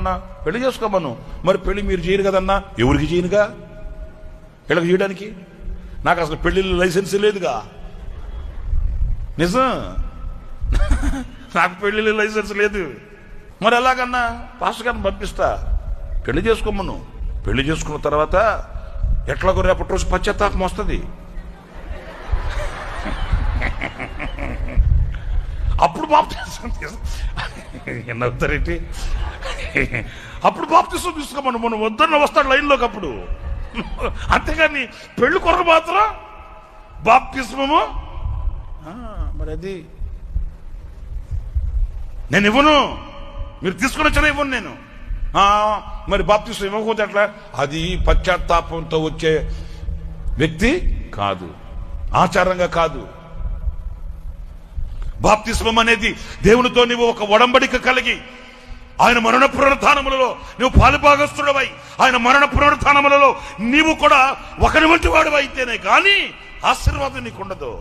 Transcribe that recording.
చేసుకోవాలన్నా పెళ్లి చేసుకోమను. మరి పెళ్లి మీరు చేయరు కదన్నా. ఎవరికి చేయనుగా? వీళ్ళకి చేయడానికి. నాకు అసలు పెళ్లిళ్ళ లైసెన్స్ లేదుగా. నిజం, నాకు పెళ్లిళ్ళ లైసెన్స్ లేదు. మరి ఎలాగన్నా పాస్టర్ గారిని పంపిస్తా, పెళ్లి చేసుకోమను. పెళ్లి చేసుకున్న తర్వాత ఎట్లాగో రేపటి రోజు పశ్చాత్తాపం వస్తుంది. అప్పుడు బాప్తిసం ఎన్నవుతారేంటి? అప్పుడు బాప్తిసం తీసుకోమను. మనం వద్దన్న వస్తాడు లైన్లోకి అప్పుడు. అంతేగాని పెళ్లి కొరకు మాత్రం బాప్తిస్మము మరి అది నేను ఇవ్వను. మీరు తీసుకుని వచ్చినా ఇవ్వను నేను. మరి బాప్తిస్మం ఇవ్వకపోతే ఎట్లా? అది పశ్చాత్తాపంతో వచ్చే వ్యక్తి కాదు, ఆచారంగా కాదు. బాప్తిస్మం అనేది దేవునితో నీవు ఒక ఒడంబడిక కలిగి ఆయన మరణ పునరుత్థానములలో నువ్వు పాలుభాగస్తుడవై ఆయన మరణ పునరుత్థానములలో నీవు కూడా ఒకరి వంటి వాడు అయితేనే కానీ ఆశీర్వాదం నీకు ఉండదు.